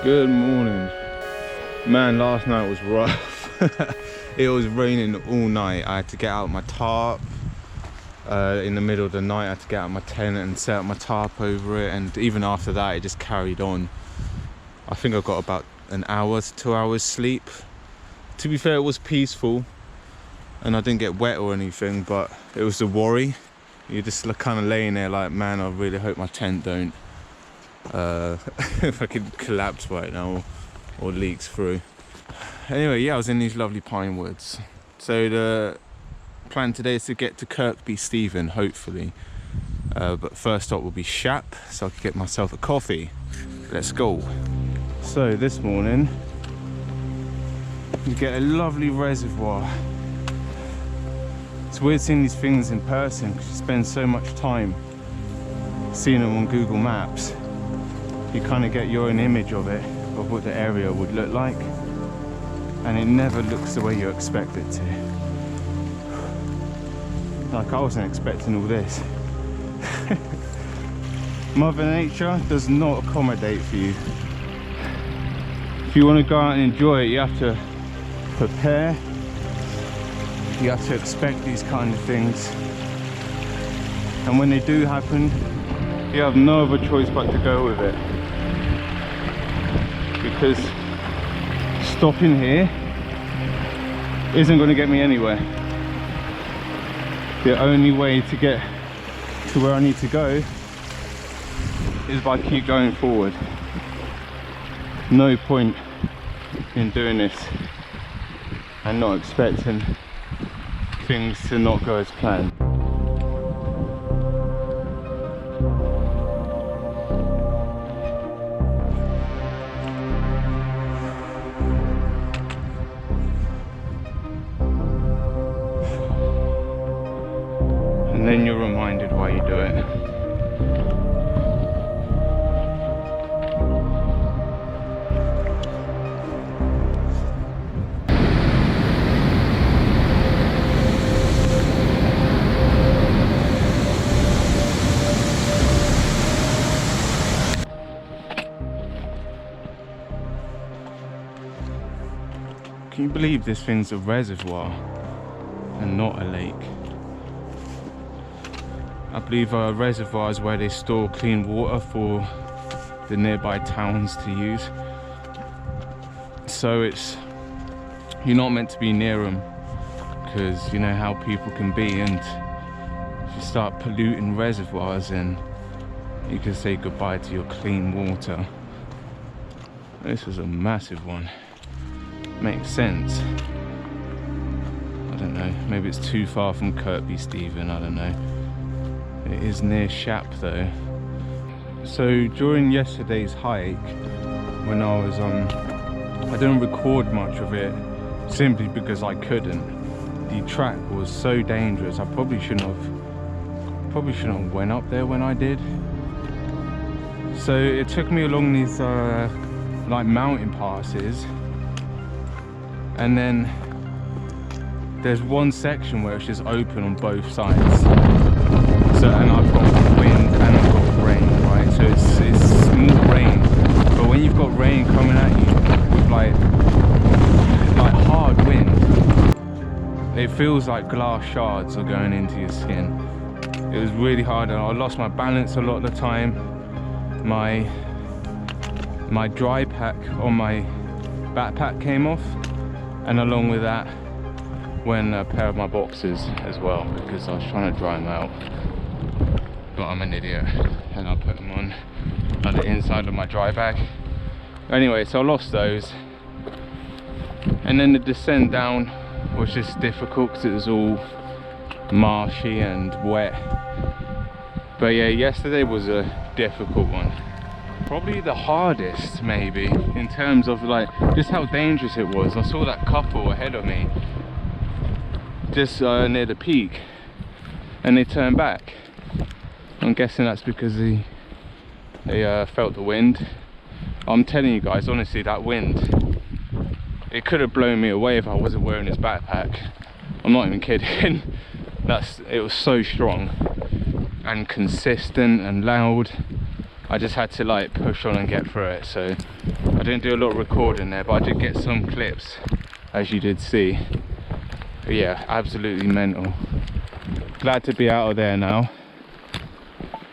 Good morning. Man, last night was rough. It was raining all night. I had to get out my tarp in the middle of the night. I had to get out my tent and set up my tarp over it, and even after that it just carried on. I think I got about an hour to 2 hours sleep. To be fair, it was peaceful and I didn't get wet or anything, but it was a worry. You're just kind of laying there like, man, I really hope my tent don't if I could collapse right now or leaks through. Anyway, yeah, I was in these lovely pine woods. So the plan today is to get to Kirkby Stephen, hopefully. But first stop will be Shap, so I can get myself a coffee. Let's go. So this morning, you get a lovely reservoir. It's weird seeing these things in person because you spend so much time seeing them on Google Maps. You kind of get your own image of it, of what the area would look like, and it never looks the way you expect it to. Like, I wasn't expecting all this. Mother Nature does not accommodate for you. If you want to go out and enjoy it, you have to prepare. You have to expect these kind of things, and when they do happen, you have no other choice but to go with it. Because stopping here isn't going to get me anywhere. The only way to get to where I need to go is by keep going forward. No point in doing this and not expecting things to not go as planned. And then you're reminded why you do it. Can you believe this thing's a reservoir and not a lake? I believe a reservoir is where they store clean water for the nearby towns to use. So you're not meant to be near them, because you know how people can be, and if you start polluting reservoirs, then you can say goodbye to your clean water. This is a massive one. Makes sense. I don't know, maybe it's too far from Kirkby Stephen, I don't know. It is near Shap though. So during yesterday's hike, when I was I didn't record much of it simply because I couldn't. The track was so dangerous. I probably shouldn't have went up there when I did. So it took me along these like mountain passes, and then there's one section where it's just open on both sides. So, and I've got wind and I've got rain, right? So it's more rain, but when you've got rain coming at you with like hard wind, it feels like glass shards are going into your skin. It was really hard, and I lost my balance a lot of the time. My dry pack on my backpack came off, and along with that went a pair of my boxers as well, because I was trying to dry them out. But I'm an idiot and I put them on the inside of my dry bag. Anyway, so I lost those, and then the descent down was just difficult because it was all marshy and wet. But yeah, yesterday was a difficult one. Probably the hardest, maybe, in terms of like just how dangerous it was. I saw that couple ahead of me just near the peak, and they turned back. I'm guessing that's because they felt the wind. I'm telling you guys, honestly, that wind, it could have blown me away if I wasn't wearing this backpack. I'm not even kidding. It was so strong and consistent and loud. I just had to like push on and get through it. So I didn't do a lot of recording there, but I did get some clips, as you did see. But yeah, absolutely mental. Glad to be out of there now.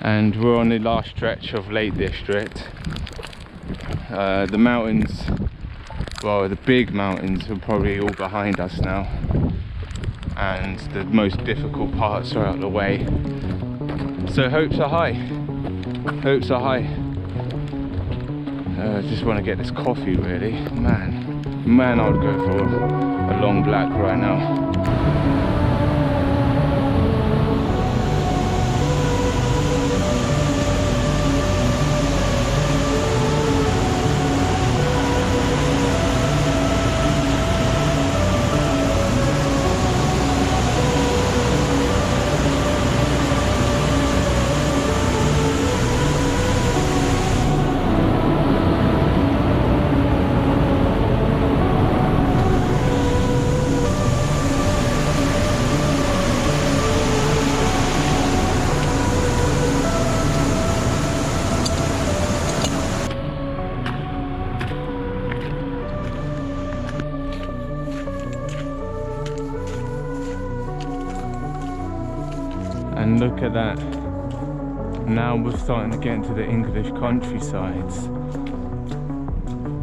And we're on the last stretch of Lake District. The mountains, well, the big mountains are probably all behind us now. And the most difficult parts are out of the way. So hopes are high. Hopes are high. Just want to get this coffee really. Man, I would go for a long black right now. And look at that. Now we're starting to get into the English countrysides.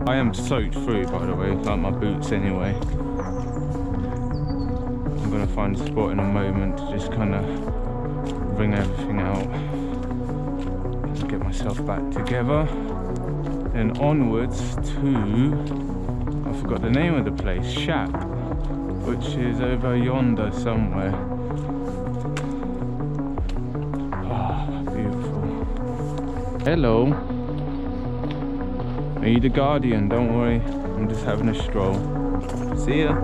I am soaked through, by the way, like my boots anyway. I'm gonna find a spot in a moment to just kind of bring everything out and get myself back together. Then onwards to, I forgot the name of the place, Shap, which is over yonder somewhere. Hello. Are you the guardian? Don't worry. I'm just having a stroll. See ya.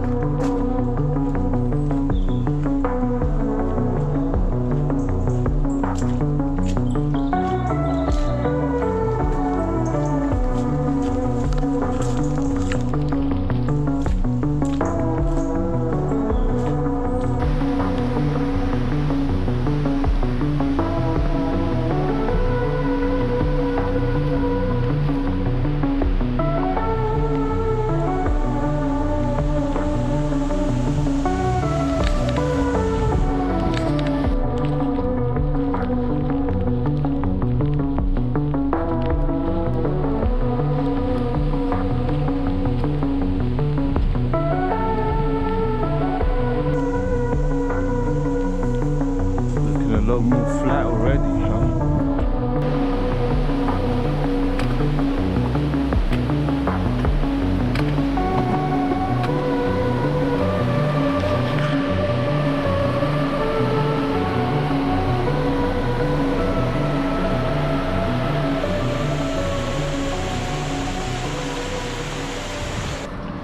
A lot more flat already, huh?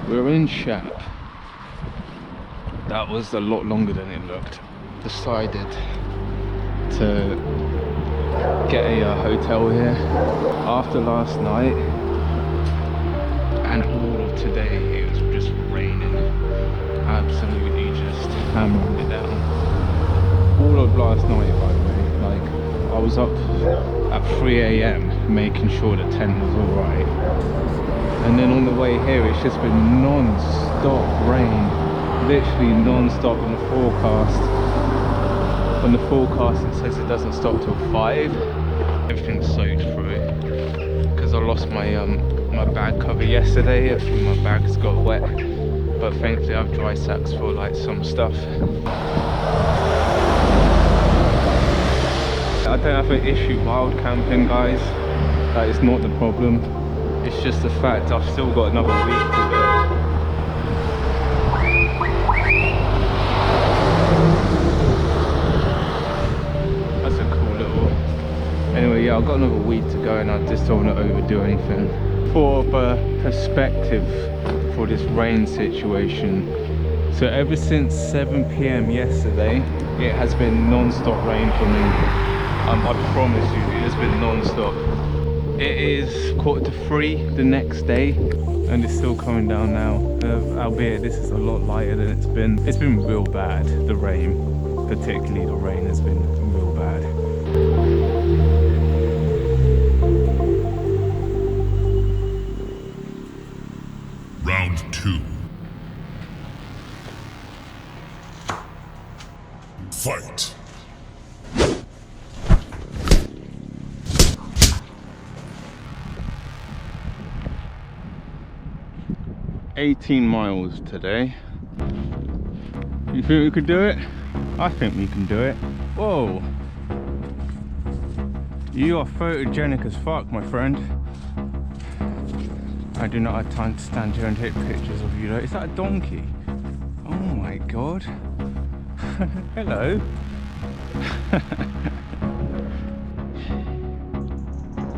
We're in Shap. That was a lot longer than it looked. Decided to get a hotel here after last night, and all of today it was just raining, absolutely just hammering it down. All of last night, by the way, like I was up at 3 AM making sure the tent was alright, and then on the way here it's just been non-stop rain, literally non-stop in the forecast. On the forecast it says it doesn't stop till 5. Everything's soaked through because I lost my my bag cover yesterday. Actually my bag's got wet, but thankfully I have dry sacks for like some stuff. I don't have an issue wild camping, guys. That is not the problem. It's just the fact I've still got another week to go. Anyway, yeah, I've got another week to go and I just don't want to overdo anything. For perspective for this rain situation, so ever since 7 PM yesterday, it has been non-stop rain for me. I promise you, it has been non-stop. It is 2:45 the next day and it's still coming down now, albeit this is a lot lighter than it's been. It's been real bad, the rain, particularly the rain has been real bad. 18 miles today. You think we could do it? I think we can do it. Whoa. You are photogenic as fuck, my friend. I do not have time to stand here and take pictures of you though. Is that a donkey? Oh my god. Hello.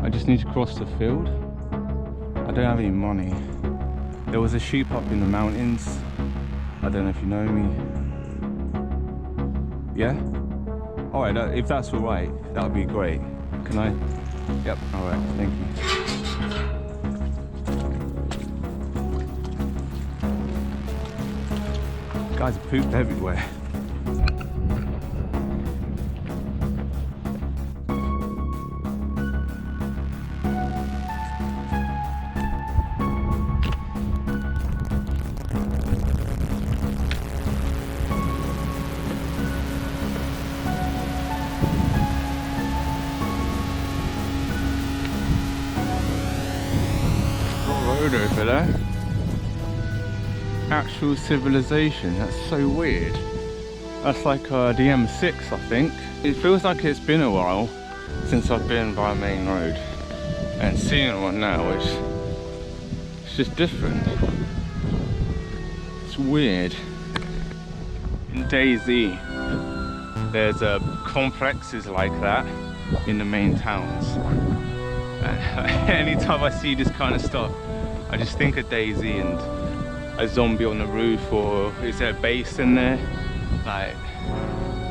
I just need to cross the field. I don't have any money. There was a sheep up in the mountains. I don't know if you know me. Yeah? Alright, if that's alright, that would be great. Can I? Yep, alright, thank you. Guys have pooped everywhere. Road over there. Actual civilization, that's so weird. That's like the M6, I think. It feels like it's been a while since I've been by a main road, and seeing one now is just different. It's weird. In Daisy, there's complexes like that in the main towns. And anytime I see this kind of stuff, I just think of Daisy and a zombie on the roof, or is there a base in there? Like,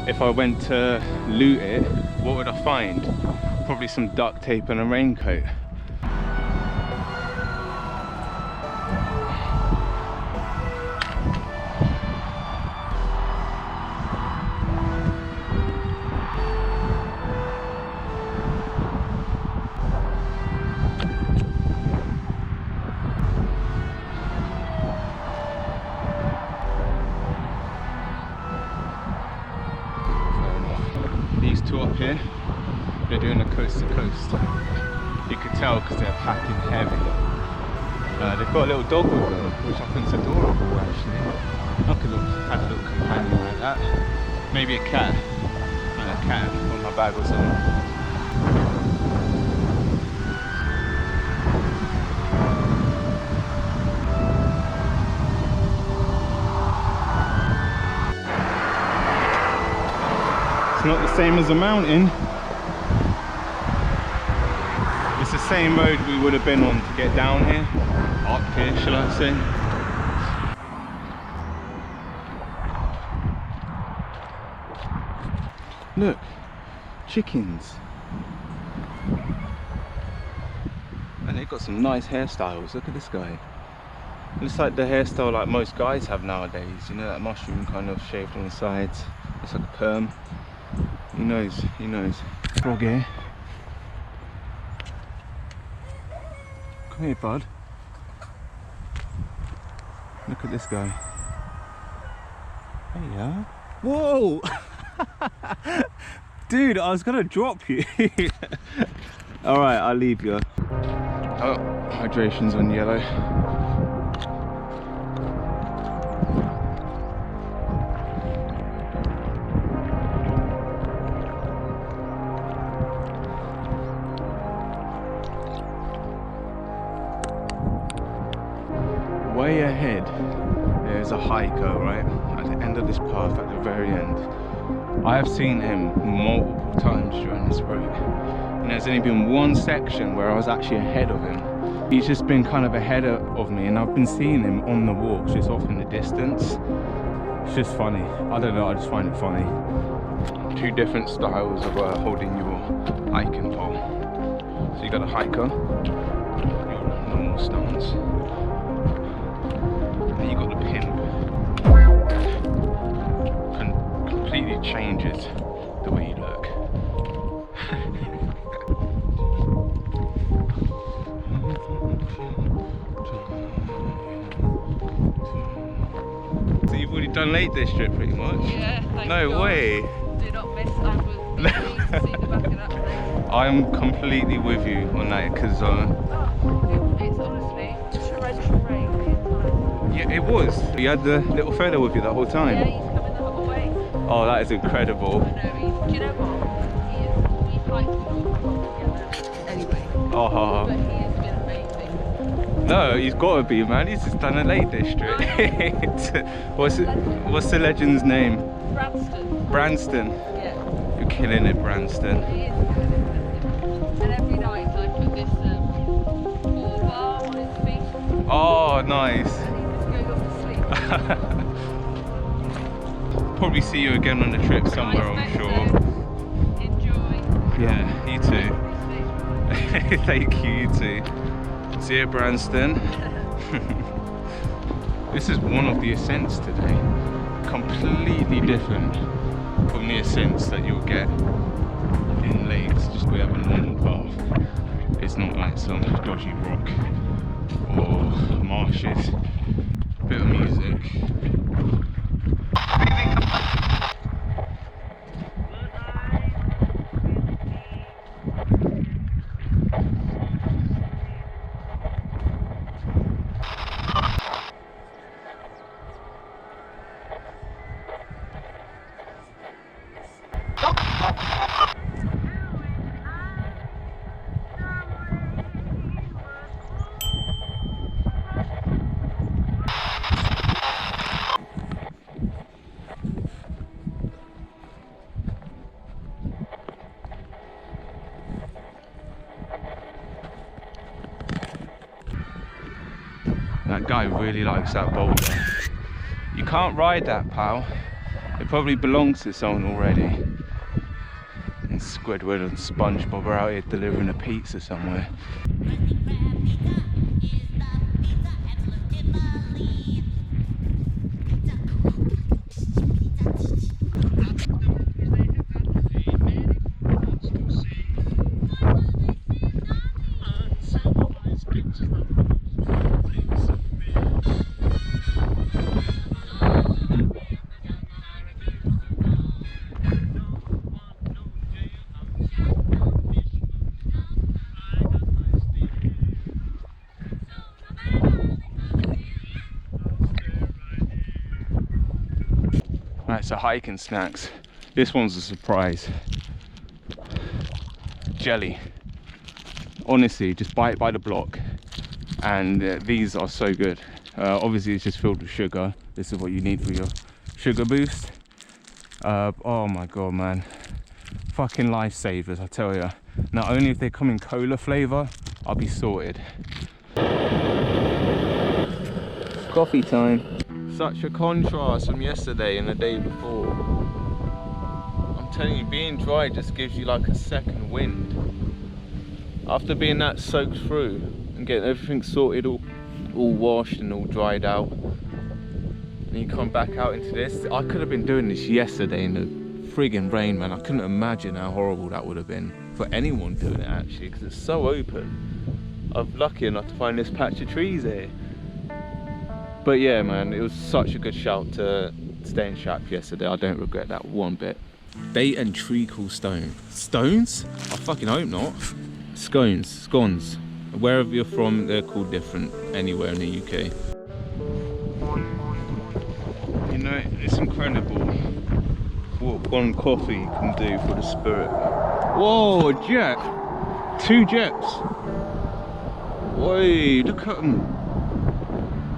if I went to loot it, what would I find? Probably some duct tape and a raincoat. These two up here, they're doing a coast to coast. You could tell because they're packing heavy. They've got a little dog with them, which I think is adorable actually. I could have had a little companion like that. Maybe a cat. A cat on my bag or something. It's not the same as a mountain. It's the same road we would have been on to get down here. Up here, shall I say. Look, chickens. And they've got some nice hairstyles. Look at this guy. Looks like the hairstyle like most guys have nowadays. You know, that mushroom kind of shaved on the sides. Looks like a perm. He knows, he knows. Frog here. Come here, bud. Look at this guy. There you are. Whoa! Dude, I was gonna drop you. Alright, I'll leave you. Oh, hydration's on yellow. Way ahead, there's a hiker, right? At the end of this path, at the very end. I have seen him multiple times during this route. And there's only been one section where I was actually ahead of him. He's just been kind of ahead of me, and I've been seeing him on the walks, just off in the distance. It's just funny. I don't know, I just find it funny. Two different styles of holding your hiking pole. So you got a hiker, your normal stance. And you got the pimp. Completely changes the way you look. So you've already done Lake District pretty much? Yeah, thank No God. way. Do not miss. I will be pleased to see the back of that thing. I'm completely with you on that because It's honestly treasure free the entire time. Yeah, it was. You had the little fella with you the whole time. Yeah, he's coming the whole way. Oh, that is incredible. I know, do you know what? We've hiked together anyway. Oh, But he has been amazing. no, he's got to be, man. He's just done a Lake District. What's the legend's name? Branston. Branston. Yeah. You're killing it, Branston. He is. And every night I put this full bar on his feet. Oh, nice. And he just goes off to sleep. Probably see you again on the trip somewhere, I'm sure. So. Enjoy. Yeah, you too. Thank you, you too. See you, Branston. This is one of the ascents today. Completely different from the ascents that you'll get in lakes. Just we have a normal path. It's not like some dodgy rock or marshes. Bit of music. That guy really likes that boulder. You can't ride that, pal. It probably belongs to someone already. And Squidward and SpongeBob are out here delivering a pizza somewhere. Right, so hiking snacks. This one's a surprise. Jelly. Honestly, just buy it by the block. And these are so good. Obviously it's just filled with sugar. This is what you need for your sugar boost. Oh my god, man. Fucking lifesavers, I tell ya. Not only if they come in cola flavour, I'll be sorted. Coffee time. Such a contrast from yesterday and the day before. I'm telling you, being dry just gives you like a second wind. After being that soaked through and getting everything sorted, all washed and all dried out, and you come back out into this. I could have been doing this yesterday in the friggin' rain, man. I couldn't imagine how horrible that would have been for anyone doing it, actually, because it's so open. I'm lucky enough to find this patch of trees here. But yeah, man, it was such a good shout to stay in Shap yesterday. I don't regret that one bit. Bait and treacle stone. Stones? I fucking hope not. Scones. Wherever you're from, they're called different anywhere in the UK. You know, it's incredible what one coffee can do for the spirit. Whoa, a jet! 2 jets! Wait, look at them.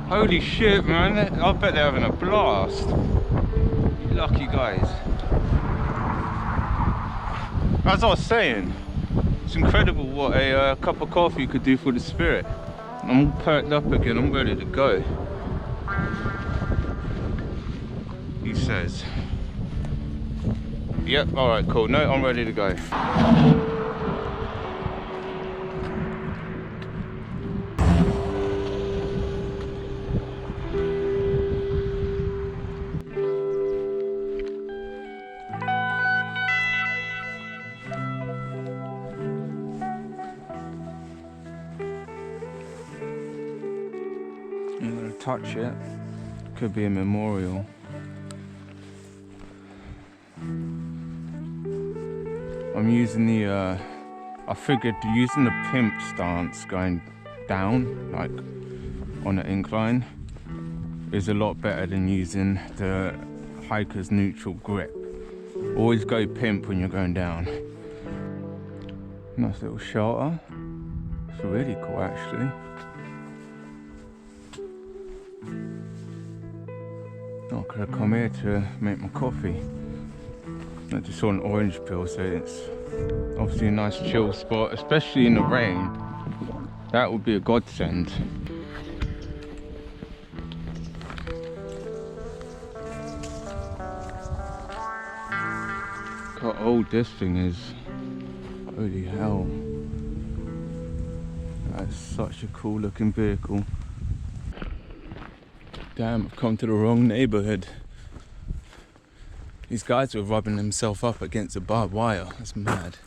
Holy shit, man. I bet they're having a blast. You lucky guys. As I was saying, it's incredible what a cup of coffee could do for the spirit. I'm all perked up again, I'm ready to go. He says. Yep, alright, cool. No, I'm ready to go. I'm gonna touch it. Could be a memorial. I'm using the, I figured using the pimp stance going down, like on an incline, is a lot better than using the hiker's neutral grip. Always go pimp when you're going down. Nice little shelter. It's really cool actually. Oh, could I come here to make my coffee? I just saw an orange peel, so it's obviously a nice chill spot, especially in the rain. That would be a godsend. Look how old this thing is. Holy hell. That's such a cool looking vehicle. Damn, I've come to the wrong neighborhood. These guys were rubbing themselves up against a barbed wire. That's mad.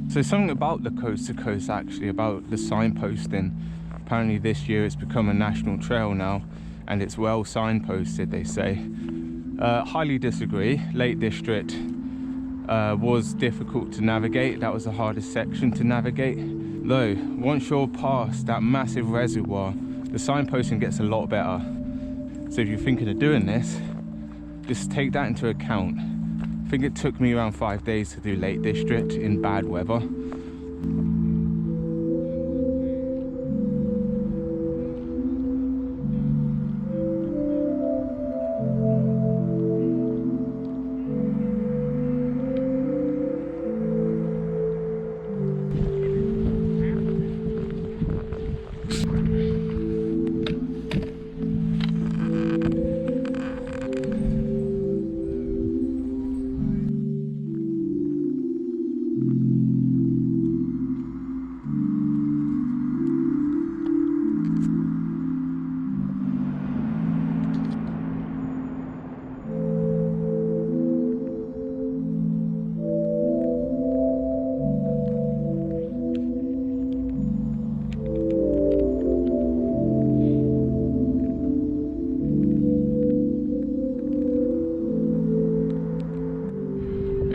So something about the coast to coast actually, about the signposting. Apparently this year it's become a national trail now and it's well signposted, they say. Highly disagree. Lake District was difficult to navigate. That was the hardest section to navigate. Though, once you're past that massive reservoir, the signposting gets a lot better. So if you're thinking of doing this, just take that into account. I think it took me around 5 days to do Lake District in bad weather.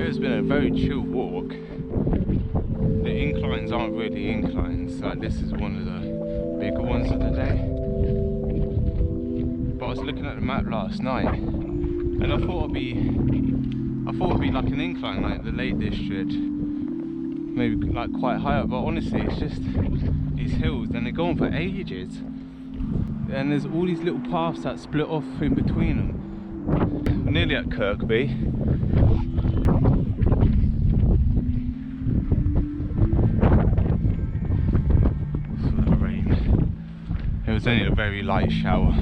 It's been a very chill walk. The inclines aren't really inclines, like this is one of the bigger ones of the day. But I was looking at the map last night and I thought it'd be like an incline like the Lake District, maybe like quite high up, but honestly it's just these hills and they go on for ages. And there's all these little paths that split off in between them. We're nearly at Kirkby. It was only a very light shower.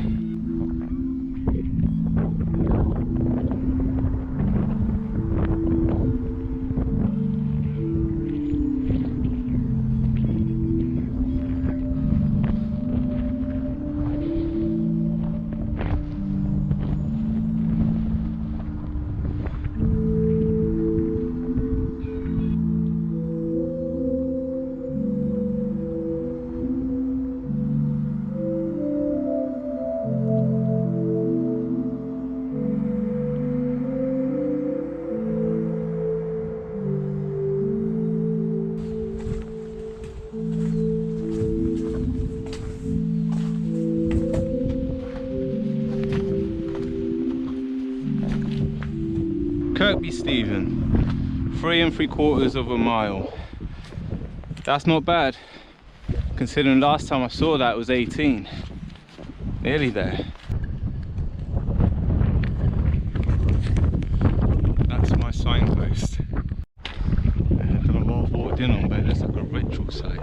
Kirkby Stephen, 3 3/4 miles. That's not bad, considering last time I saw that was 18. Nearly there. That's my signpost. I don't know what I've walked in on, but there's like a ritual site.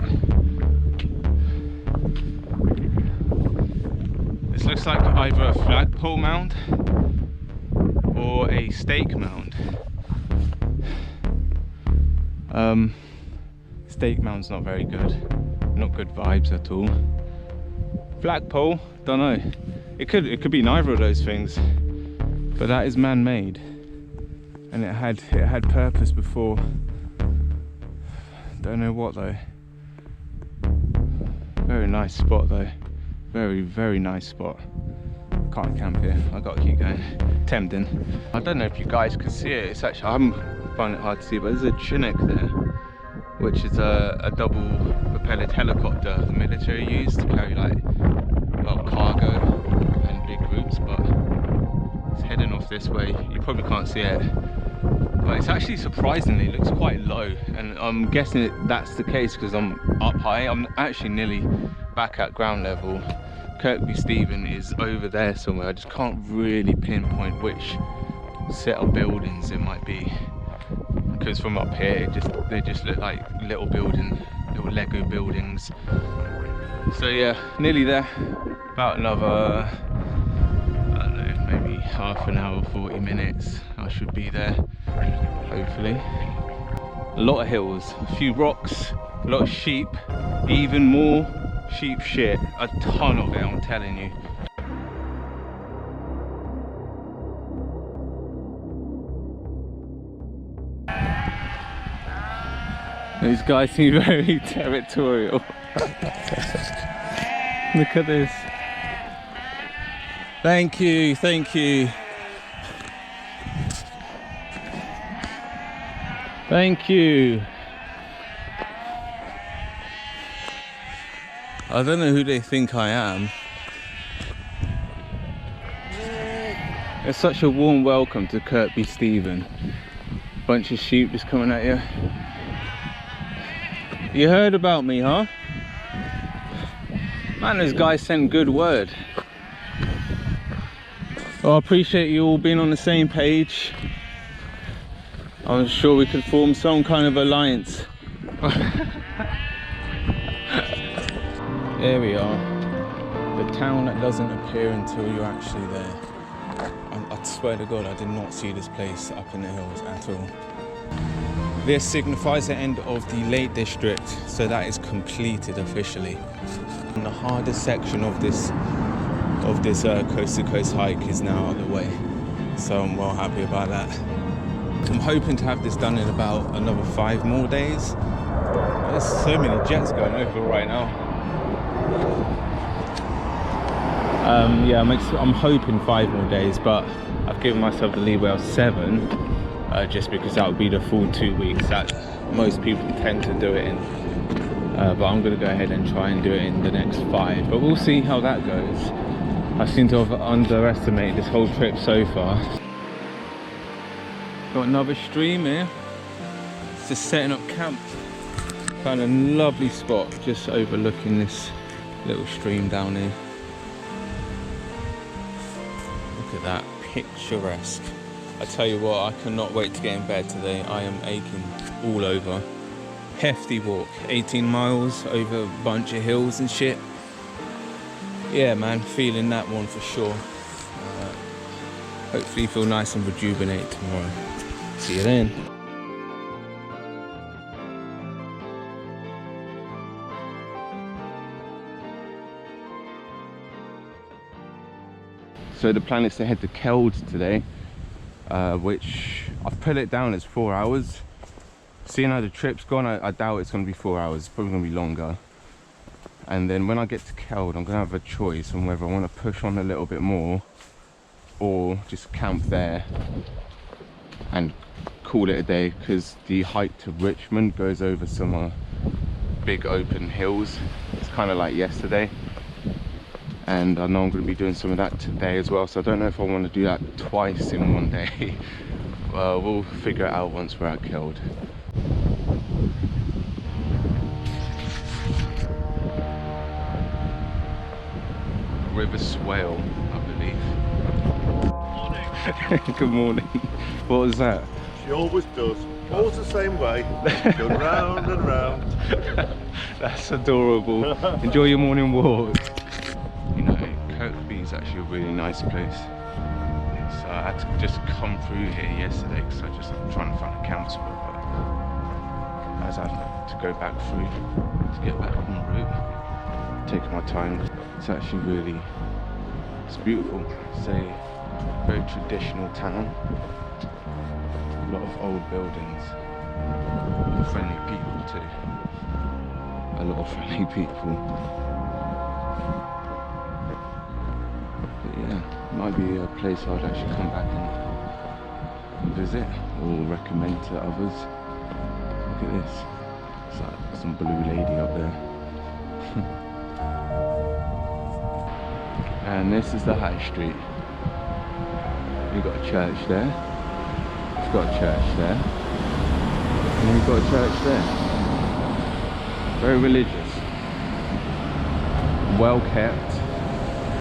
This looks like either a flagpole mound or a stake mound. Stake mound's not very good. Not good vibes at all. Flagpole, don't know. It could be neither of those things, but that is man-made, and it had purpose before. Don't know what though. Very nice spot though. Very, very nice spot. Can't camp here. I gotta keep going. Tempting. I don't know if you guys can see it. It's actually, I'm finding it hard to see, but there's a Chinook there, which is a double propellered helicopter the military used to carry like a lot of cargo and big groups, but it's heading off this way. You probably can't see it, but it's actually surprisingly looks quite low, and I'm guessing that's the case because I'm up high. I'm actually nearly back at ground level. Kirkby Stephen is over there somewhere. I just can't really pinpoint which set of buildings it might be, because from up here they just look like little Lego buildings. So yeah, nearly there. About another, I don't know, maybe half an hour, 40 minutes I should be there, hopefully. A lot of hills, a few rocks, a lot of sheep, even more sheep shit, a ton of it, I'm telling you. These guys seem very territorial. Look at this. Thank you, thank you. Thank you. I don't know who they think I am. It's such a warm welcome to Kirkby Stephen. Bunch of sheep just coming at you. You heard about me, huh? Man, this guy sent good word. Well, I appreciate you all being on the same page. I'm sure we could form some kind of alliance. There we are. The town that doesn't appear until you're actually there. I swear to God, I did not see this place up in the hills at all. This signifies the end of the Lake District, so that is completed officially. And the hardest section of this coast to coast hike is now out of the way, so I'm well happy about that. I'm hoping to have this done in about another 5 more days. There's so many jets going over right now. Yeah, I'm hoping 5 more days, but I've given myself the leeway of 7, just because that would be the full 2 weeks that most people tend to do it in. But I'm going to go ahead and try and do it in the next 5, but we'll see how that goes. I seem to have underestimated this whole trip so far. Got another stream here. Just setting up camp. Found a lovely spot just overlooking this little stream down here. Look at that, picturesque. I tell you what, I cannot wait to get in bed today. I am aching all over. Hefty walk, 18 miles over a bunch of hills and shit. Yeah man, feeling that one for sure. Hopefully feel nice and rejuvenate tomorrow. See you then. So the plan is to head to Kells today, which I've put it down as 4 hours. Seeing how the trip's gone, I doubt it's going to be 4 hours. It's probably going to be longer. And then when I get to Kells, I'm going to have a choice on whether I want to push on a little bit more or just camp there and call it a day, because the hike to Richmond goes over some big open hills. It's kind of like yesterday, and I know I'm going to be doing some of that today as well, so I don't know if I want to do that twice in one day. Well, we'll figure it out once we're at Kells. River Swale, I believe. Morning. Good morning. What was that? She always does. Always the same way. Go round and round. That's adorable. Enjoy your morning walk. You know, Kirkby is actually a really nice place. So I had to just come through here yesterday because I just trying to find a camp spot. But as I had to go back through to get back on the route, taking my time. It's actually really, it's beautiful. It's a very traditional town. A lot of old buildings. Friendly people too. A lot of friendly people. But yeah. Might be a place I'd actually come back and visit or recommend to others. Look at this. It's like some blue lady up there. And this is the High Street. You've got a church there. It's got a church there. And you've got a church there. Very religious. Well kept.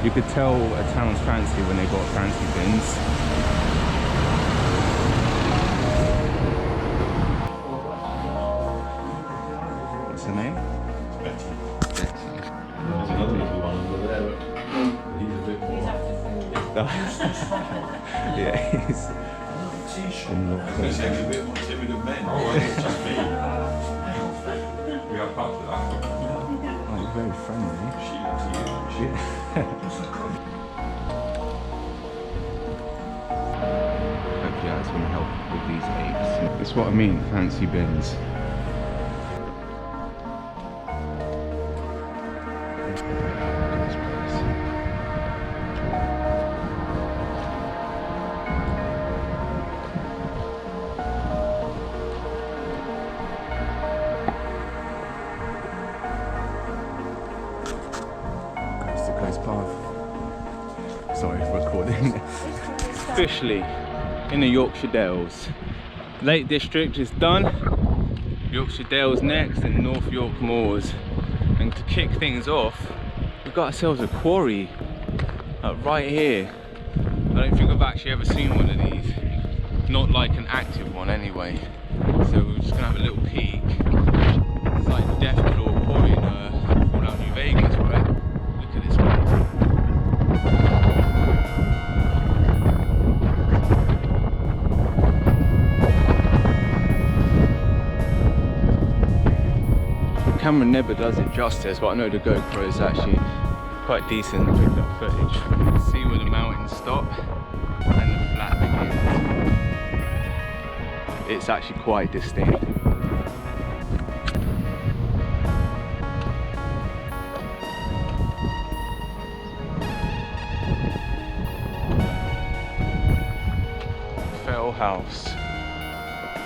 You could tell a town's fancy when they got fancy bins. What's the name? Betty. There's another little one over there, but he's a bit more. Yeah, he's a bit more timid than men. Oh, it's just me. We are part of that. Oh, you're very friendly. She loves you. Hopefully that's going to help with these apes. That's what I mean, fancy bins. Sorry for recording. Officially in the Yorkshire Dales. Lake District is done. Yorkshire Dales next and North York Moors. And to kick things off, we've got ourselves a quarry right here. I don't think I've actually ever seen one of these. Not like an active one anyway. So we're just gonna have a little peek. It's like Death Claw Quarry in Fallout New Vegas, right? Look at this place. The camera never does it justice, but I know the GoPro is actually quite decent to pick up footage. You can see where the mountains stop and the flat begins. It's actually quite distinct. Fell House.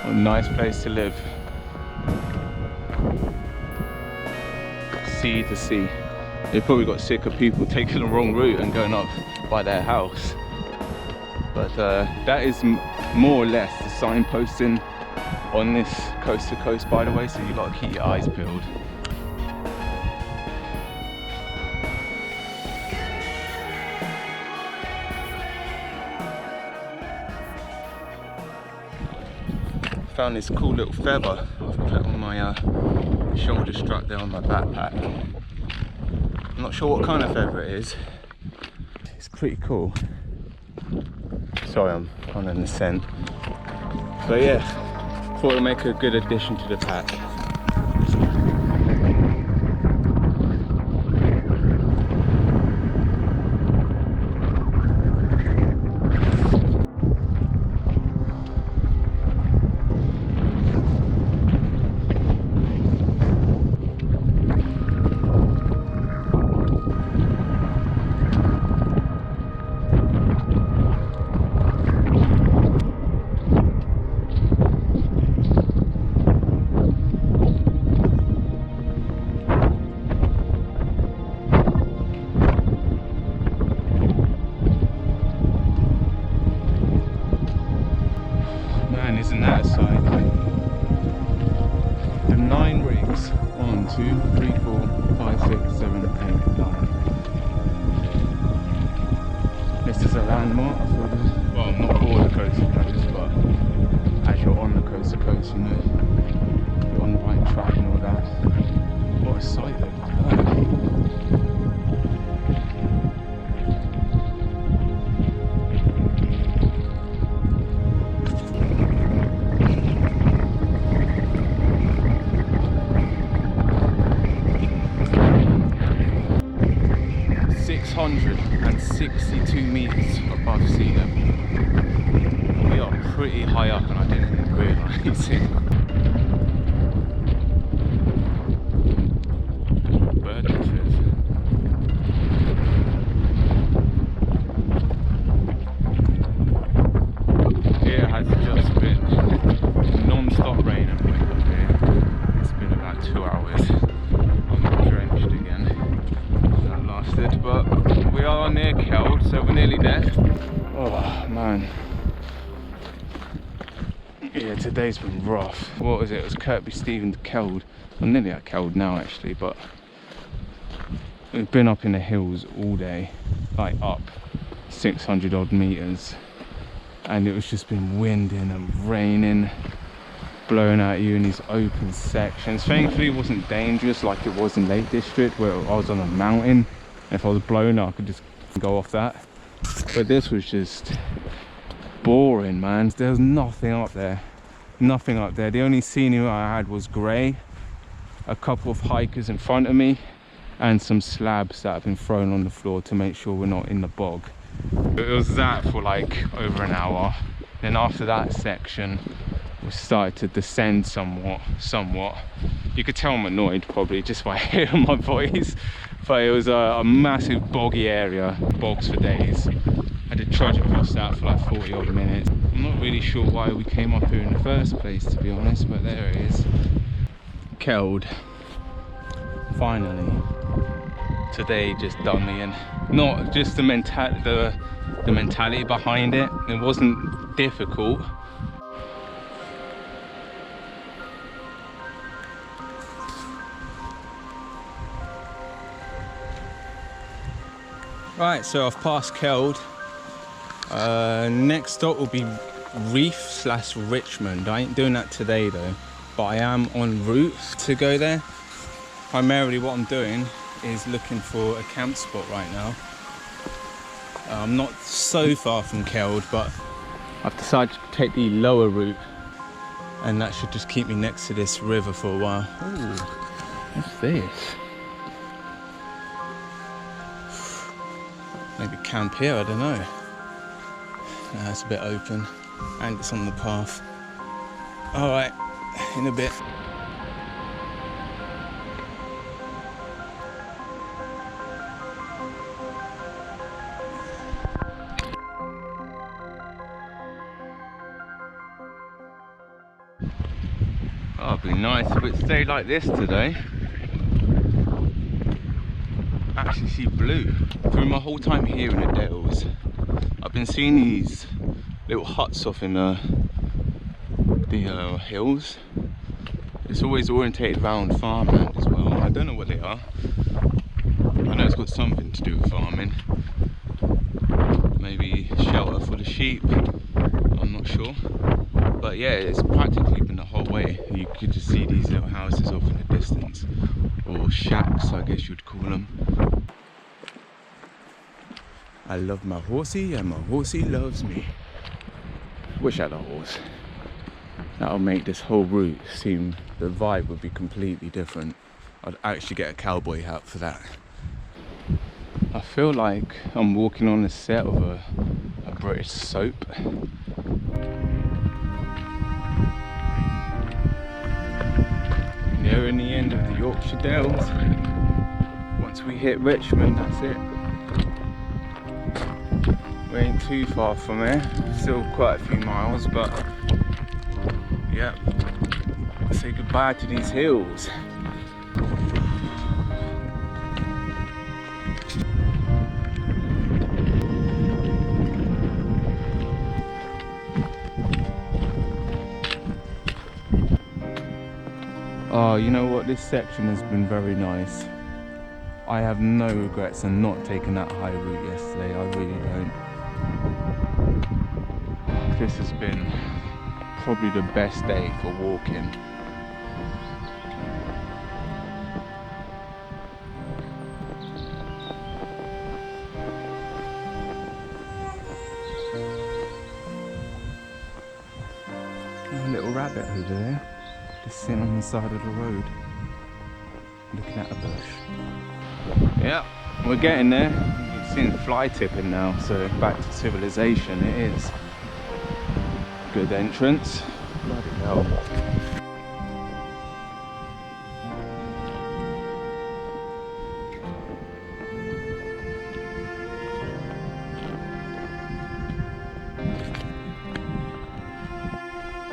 What a nice place to live. Sea to sea. They probably got sick of people taking the wrong route and going up by their house. But that is more or less the signposting on this coast to coast, by the way, so you've got to keep your eyes peeled. Found this cool little feather I've put on my shoulder strap there on my backpack. I'm not sure what kind of feather it is. It's pretty cool. Sorry, I'm on an ascent. But yeah, thought it would make a good addition to the pack. Isn't that a sight? The 9 rigs. 1, 2, 3, 4, 5, 6, 7, 8, 9. This is a landmark for the, well, not for the coast to coast, but as you're on the coast to coast, you know, you're on the right track and all that. What a sight though. 662 meters above sea level. We are pretty high up and I didn't even realise it. Bird nesters. bastard, but we are near Keld, so we're nearly there. Oh man. Yeah, today's been rough. What was it? It was Kirkby Stephen to Keld. I'm nearly at Keld now actually, but we've been up in the hills all day, like up 600 odd meters, and it was just been winding and raining, blowing at you in these open sections. Thankfully it wasn't dangerous like it was in Lake District where I was on a mountain. If I was blown I could just go off that, but this was just boring, man. There was nothing up there, nothing up there. The only scenery I had was grey, a couple of hikers in front of me, and some slabs that have been thrown on the floor to make sure we're not in the bog. It was that for like over an hour. Then after that section we started to descend somewhat. You could tell I'm annoyed probably just by hearing my voice, but it was a massive boggy area, bogs for days. I had to trudge across that for like 40 odd minutes. I'm not really sure why we came up here in the first place, to be honest, but there it is. Keld. Finally. Today just done me in. Not just the mentality behind it. It wasn't difficult. Right, so I've passed Keld. Next stop will be Reef/Richmond. I ain't doing that today though, but I am en route to go there. Primarily what I'm doing is looking for a camp spot right now. I'm not so far from Keld, but I've decided to take the lower route, and that should just keep me next to this river for a while. Ooh, what's this? Maybe camp here, I don't know. Nah, it's a bit open and it's on the path. Alright, in a bit. Oh, it'd be nice if it stayed like this today. Actually see blue. Through my whole time here in the Dales, I've been seeing these little huts off in the hills. It's always orientated around farmland as well. I don't know what they are. I know it's got something to do with farming. Maybe shelter for the sheep. I'm not sure. But yeah, it's practically been the whole way. You could just see these little houses off in the distance. Or shacks, I guess you'd call them. I love my horsey and my horsey loves me. Wish I had a horse. That'll make this whole route seem, the vibe would be completely different. I'd actually get a cowboy hat for that. I feel like I'm walking on the set of a British soap. Nearing the end of the Yorkshire Dales. Once we hit Richmond, that's it. We ain't too far from here, still quite a few miles, but yeah, say goodbye to these hills. Oh, you know what, this section has been very nice. I have no regrets in not taking that high route yesterday, I really don't. This has been probably the best day for walking. A little rabbit over there, just sitting on the side of the road, looking at a bush. Yeah, we're getting there. You've seen fly tipping now, so back to civilization it is. Good entrance. Bloody hell.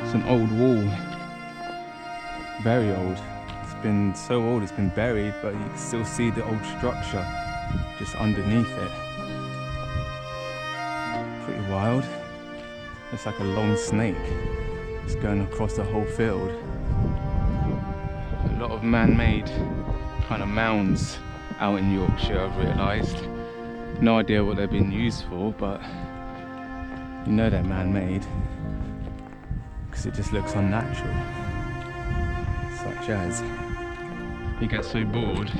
It's an old wall. Very old. It's been so old it's been buried, but you can still see the old structure. just underneath it. Pretty wild. It's like a long snake. It's going across the whole field. A lot of man-made kind of mounds out in Yorkshire, I've realised. No idea what they're being used for, but you know they're man-made because it just looks unnatural. Such as, you get so bored.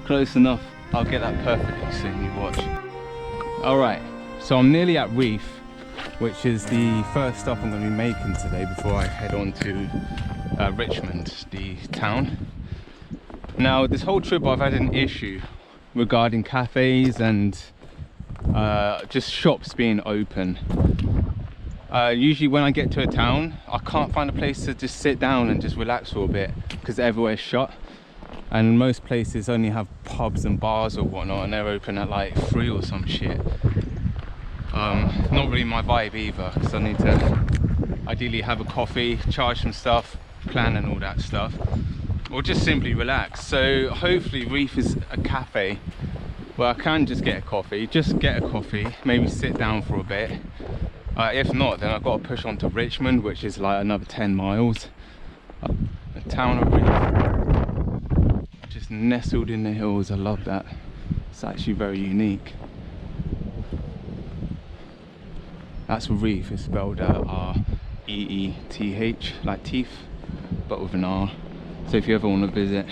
Close enough. I'll get that perfectly soon, you watch. Alright, so I'm nearly at Reef, which is the first stop I'm going to be making today before I head on to Richmond, the town. Now, this whole trip I've had an issue regarding cafes and just shops being open. Usually when I get to a town, I can't find a place to just sit down and just relax for a bit because everywhere's shut. And most places only have pubs and bars or whatnot, and they're open at like 3 or some shit. Not really my vibe either, because I need to ideally have a coffee, charge some stuff, plan and all that stuff, or just simply relax. So hopefully Reef is a cafe where I can just get a coffee, maybe sit down for a bit. If not, then I've got to push on to Richmond, which is like another 10 miles. The town of Reef, just nestled in the hills. I love that. It's actually very unique. That's Reef. It's spelled R-E-E-T-H, like teeth, but with an R. So if you ever want to visit,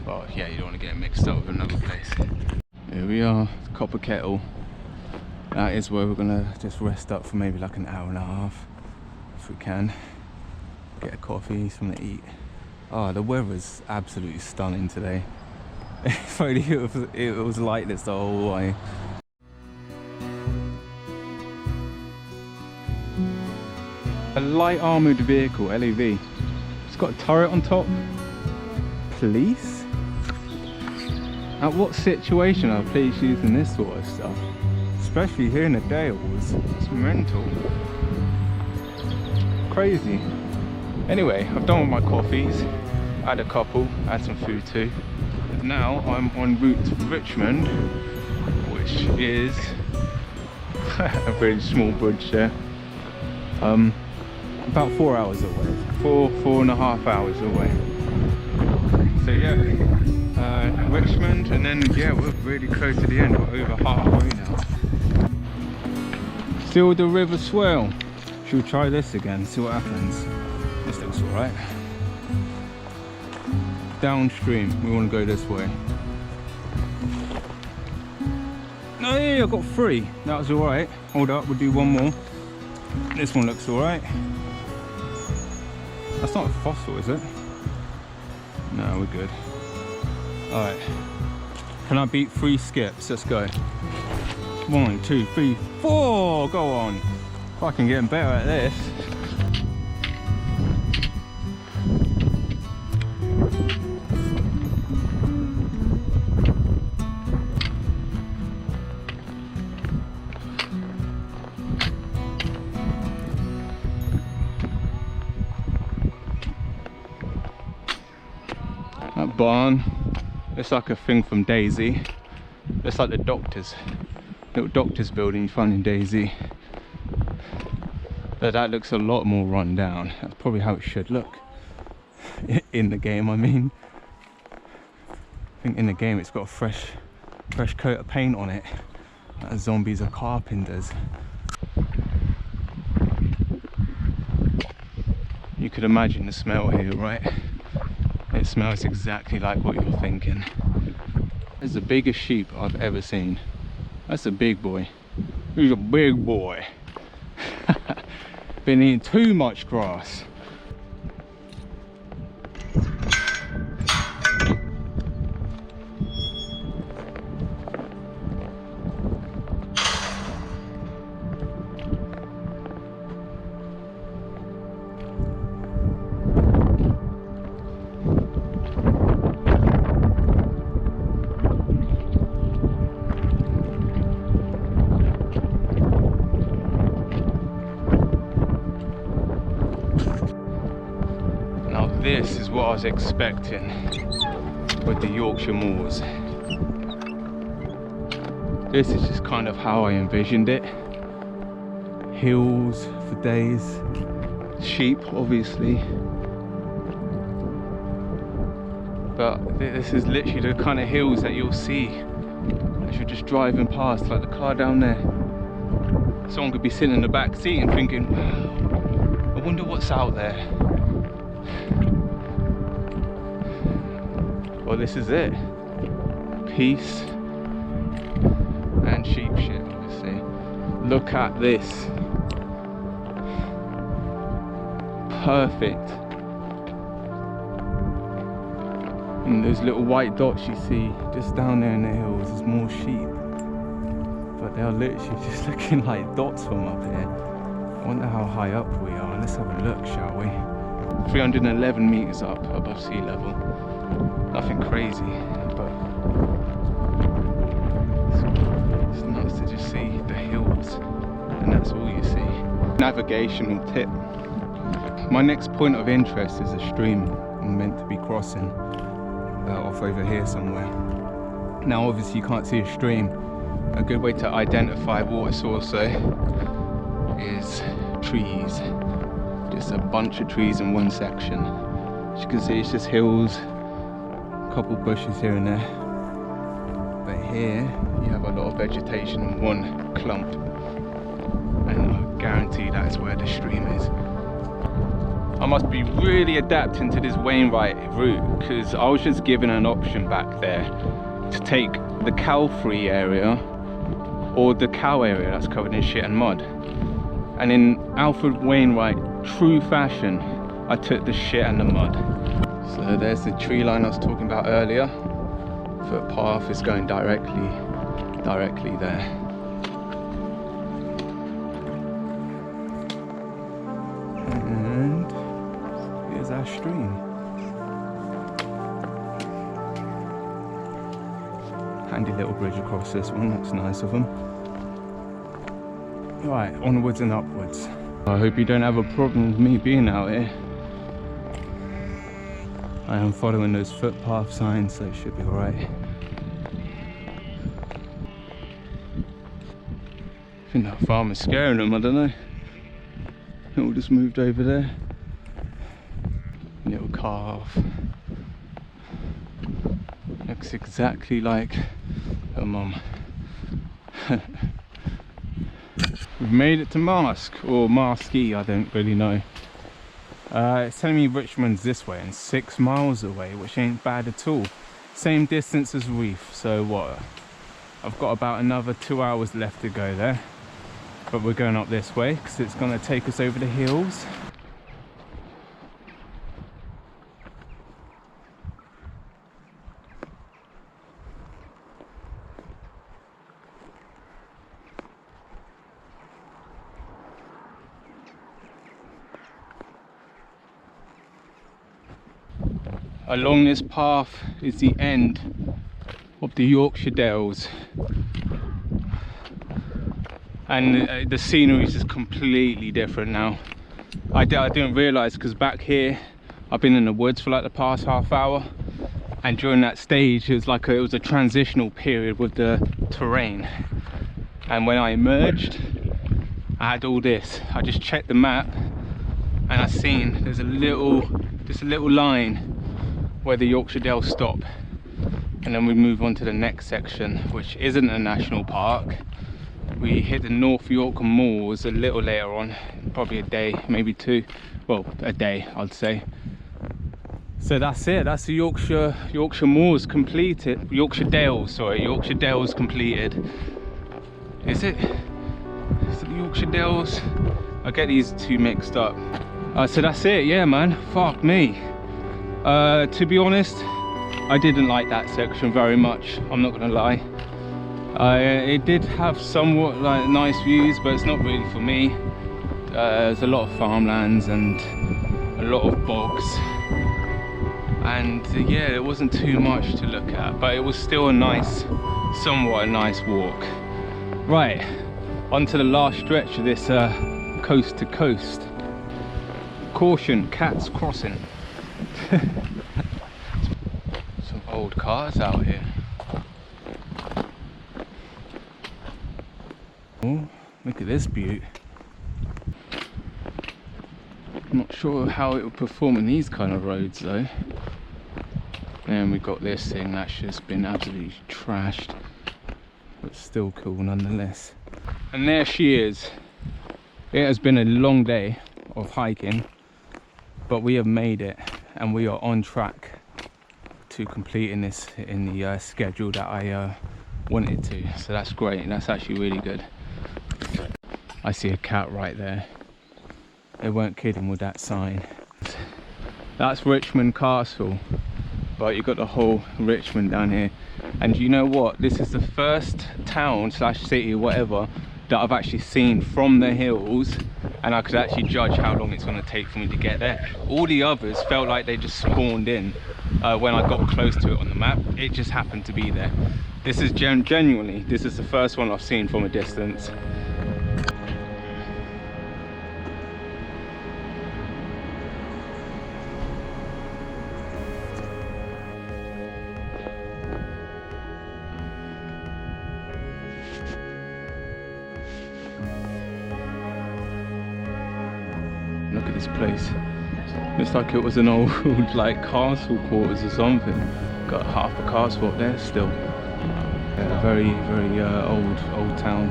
well, yeah, you don't want to get mixed up with another place. Here we are, Copper Kettle. That is where we're gonna just rest up for maybe like an hour and a half, if we can. Get a coffee, something to eat. Oh, the weather's absolutely stunning today. If only it was like this the whole way. A light armoured vehicle, LAV. It's got a turret on top. Police? At what situation are police using this sort of stuff? Especially here in the Dales. It's mental. Crazy. Anyway, I've done with my coffees. I had a couple, had some food too. Now I'm en route to Richmond, which is a very small bridge there. About 4 hours away. 4.5 hours away. So yeah, Richmond, and then yeah, we're really close to the end. We're over halfway now. Still the river swell. Should we try this again? See what happens. This looks alright. Downstream, we want to go this way. Oh yeah, I got 3. That was alright. Hold up, we'll do one more. This one looks alright. That's not a fossil, is it? No, we're good. Alright. Can I beat 3 skips? Let's go. 1, 2, 3, 4! Go on! Fucking getting better at this. That barn, it's like a thing from Daisy. It's like the little doctor's building you find in Daisy. But that looks a lot more run down. That's probably how it should look. In the game, I mean. I think in the game it's got a fresh coat of paint on it. Like zombies are carpenters. You could imagine the smell here, right? It smells exactly like what you're thinking. It's the biggest sheep I've ever seen. That's a big boy. He's a big boy. Been eating too much grass. was expecting with the Yorkshire moors. This is just kind of how I envisioned it. Hills for days, sheep obviously. But this is literally the kind of hills that you'll see as you're just driving past, like the car down there. Someone could be sitting in the back seat and thinking, wow, I wonder what's out there. Well, this is it. Peace and sheep shit, obviously. Look at this. Perfect. And those little white dots you see just down there in the hills, there's more sheep. But they are literally just looking like dots from up here. I wonder how high up we are. Let's have a look, shall we? 311 meters up above sea level. Nothing crazy, but it's nice to just see the hills, and that's all you see. Navigational tip. My next point of interest is a stream I'm meant to be crossing. Off over here somewhere. Now obviously you can't see a stream. A good way to identify water source though is trees. Just a bunch of trees in one section. As you can see, it's just hills, a couple bushes here and there. But here you have a lot of vegetation in one clump, and I guarantee that's where the stream is. I must be really adapting to this Wainwright route, because I was just given an option back there to take the cow-free area or the cow area that's covered in shit and mud. And in Alfred Wainwright true fashion, I took the shit and the mud. So there's the tree line I was talking about earlier. Footpath is going directly there. Our stream. Handy little bridge across this one, that's nice of them. Right, onwards and upwards. I hope you don't have a problem with me being out here. I am following those footpath signs, so it should be alright. I think that farmer's scaring them, I don't know. It all just moved over there. Little calf. Looks exactly like her mum. We've made it to Mask, or Maskey, I don't really know. It's telling me Richmond's this way and 6 miles away, which ain't bad at all. Same distance as Reef, so what? I've got about another 2 hours left to go there. But we're going up this way because it's going to take us over the hills. Along this path is the end of the Yorkshire Dales, and the scenery is just completely different now. I didn't realise, because back here I've been in the woods for like the past half hour, and during that stage it was a transitional period with the terrain, and when I emerged I had all this. I just checked the map and I seen there's just a little line where the Yorkshire Dales stop, and then we move on to the next section, which isn't a national park. We hit the North York moors a little later on, probably a day, maybe 2, well, a day I'd say. So that's it, that's the Yorkshire moors completed. Yorkshire Dales completed. Is it the Yorkshire Dales? I get these two mixed up. So that's it, yeah man, fuck me. To be honest, I didn't like that section very much, I'm not gonna lie. It did have somewhat like nice views, but it's not really for me. There's a lot of farmlands and a lot of bogs, and yeah, there wasn't too much to look at, but it was still somewhat a nice walk. Right, on to the last stretch of this coast to coast. Caution, cats crossing. Some old cars out here. Oh, look at this beaut. I'm not sure how it would perform in these kind of roads though. And we got this thing that's just been absolutely trashed, but still cool nonetheless. And there she is. It has been a long day of hiking, but we have made it and we are on track to completing this in the schedule that I wanted to. So that's great, that's actually really good. I see a cat right there. They weren't kidding with that sign. That's Richmond Castle, but you've got the whole Richmond down here. And you know what? This is the first town slash city or whatever that I've actually seen from the hills, and I could actually judge how long it's going to take for me to get there. All the others felt like they just spawned in when I got close to it on the map. It just happened to be there. This is genuinely, this is the first one I've seen from a distance. Look at this place. Looks like it was an old like castle quarters or something. Got half a castle up there still. Yeah, very old town.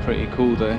Pretty cool though.